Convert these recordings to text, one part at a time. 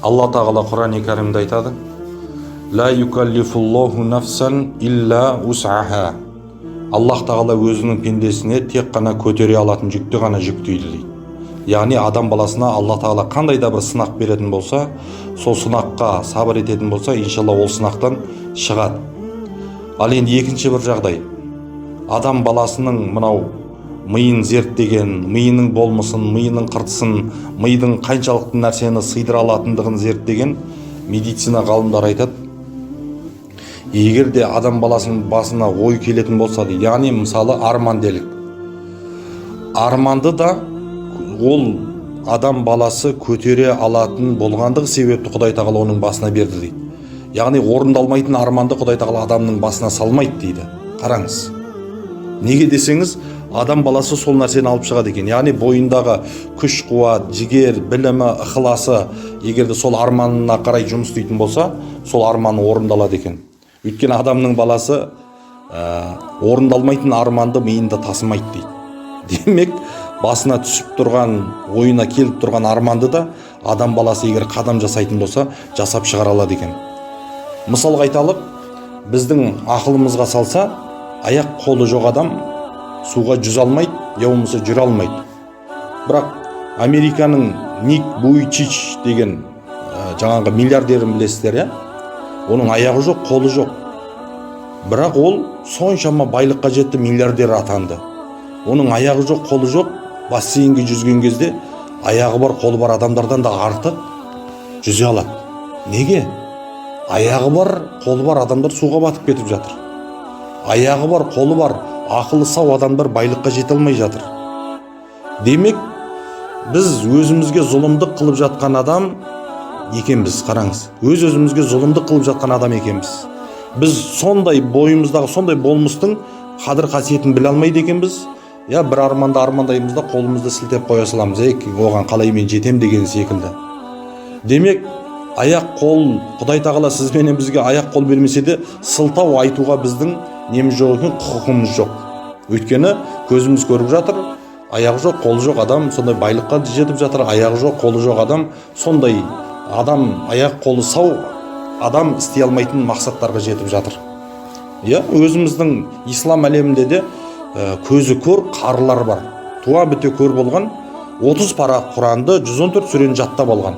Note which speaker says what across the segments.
Speaker 1: Алла тағала Құран-ы Кәрімде айтады: «Ла юкаллифуллаху нафсан илля ус'аха». Аллах тағала өзінің пендесіне тек қана көтере алатын жүкті ғана жүктейді дейді. Яғни адам баласына Алла тағала қандай да бір сынақ беретін болса, сол сынаққа сабыр ететін болса, иншалла ол сынақтан шығады. Ал енді екінші бір жағдай, адам баласының мынау миын зерттеген, миының болмысын, миының қыртысын, мидың қаншалықты нәрсені сыйдыра алатындығын зерттеген медицина ғалымдар айтады: егер де адам баласының басына ой келетін болса дейді, яғни мысалы арман делік, арманды да ол адам баласы көтере алатын болғандығы себепті Құдай тағала оның басына берді дейді. Яғни орындалмайтын арманды Құдай тағала адамның басына салмайды дейді. Қараңыз, неге десеңіз, адам баласы сол нәрсені алып шығады екен. Яғни бойындағы күш қуат, жігер, білімі, ықыласы егерде сол арманына қарай жұмыс істейтін болса, сол арманы орындалады екен. Өйткені адамның баласы орындалмайтын арманды миында тасымайды дейді. Демек, басына түсіп тұрған, ойына келіп тұрған арманды да адам баласы егер қадам жасайтын болса, жасап шығара алады екен. Мысалға айталық, біздің ақылымызға салса, аяқ қолы жоқ адам суға жүзе алмайды, я болмаса жүре алмайды. Бірақ Американың Ник Вуйчич деген жаңағы миллиардерін білесіздер, иә? Оның аяғы жоқ, қолы жоқ. Бірақ ол соншама байлыққа жетті, миллиардер атанды. Оның аяғы жоқ, қолы жоқ, бассейнге жүзген кезде аяғы бар, қолы бар адамдардан да артық жүзе алады. Неге? Аяғы бар, қолы бар адамдар суға батып кетіп жатыр. Аяғы бар, қолы бар, ақылы сау адамдар байлыққа жете алмай жатыр. Демек, біз өзімізге зұлымдық қылып жатқан адам екенбіз. Қараңыз, өзімізге зұлымдық қылып жатқан адам екенбіз. Біз сондай бойымыздағы сондай болмыстың қадір қасиетін біле алмайды екенбіз. Я бір арманды армандаймыз да қолымызды сілтеп қоя саламыз, оған қалай мен жетем деген секілді. Демек, аяқ қол, Құдай тағала сізбенен бізге аяқ қол бермесе де сылтау айтуға біздің неміз жоқ екен, құқығымыз жоқ. Өйткені көзіміз көріп жатыр, аяғы жоқ, қолы жоқ адам сондай байлыққа жетіп жатыр, аяғы жоқ, қолы жоқ адам сондай адам, аяқ қолы сау адам істей алмайтын мақсаттарға жетіп жатыр. Өзіміздің ислам әлемінде де көзі көр қарылар бар. Туа біте көр болған, 30 пара Құранды, 114 сүрені жаттап алған.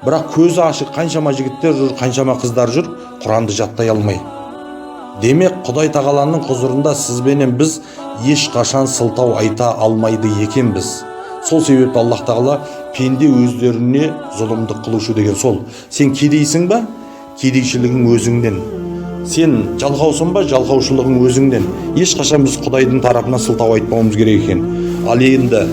Speaker 1: Бірақ көзі ашық қаншама жігіттер жүр, қаншама қыздар жүр, Құранды жаттай алмай. Демек, Құдай тағаланың құзырында сізбенен біз ешқашан сылтау айта алмайды екенбіз. Сол себепті Аллах тағала пенде өздеріне зұлымдық қылушы деген сол. Сен кедейсің ба? Кедейшілігің өзіңден. Сен жалқаусың ба? Жалқаушылығың өзіңден. Ешқашан біз Құдайдың тарапынан сылтау айтпауымыз керек екен. Ал енді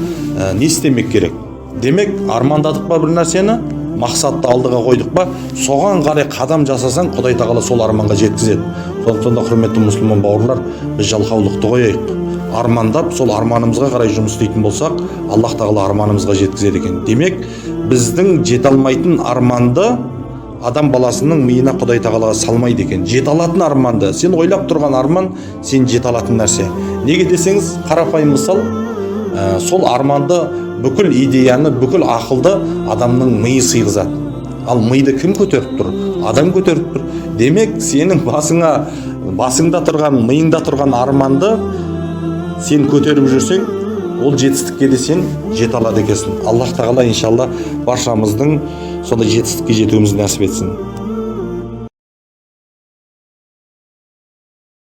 Speaker 1: не істемек керек? Демек, армандадық па бір нәрсені? Мақсатты алдыға қойдық па, соған қарай қадам жасасаң, Құдай тағала сол арманға жеткізеді. Сондықтан да құрметті мұсылман бауырлар, біз жалқаулықты қояйық. Армандап, сол арманымызға қарай жұмыс істейтін болсақ, Аллах тағала арманымызға жеткізеді екен. Демек, біздің жете алмайтын арманды адам баласының миына Құдай тағала салмайды екен. Жете алатын арманды, сен ойлап тұрған арман, сен жете алатын нәрсе. Неге десеңіз, қарапайым мысал, сол арманды, бүкіл идеяны, бүкіл ақылды адамның миы сыйғызады. Ал миды кім көтеріп тұр? Адам көтеріп тұр. Демек, сенің басыңда тұрған, миыңда тұрған арманды сен көтеріп жүрсең, ол жетістікке де сен жете алады екенсің. Аллах тағала иншалла баршамыздың сондай жетістікке жетуімізді нәсіп етсін.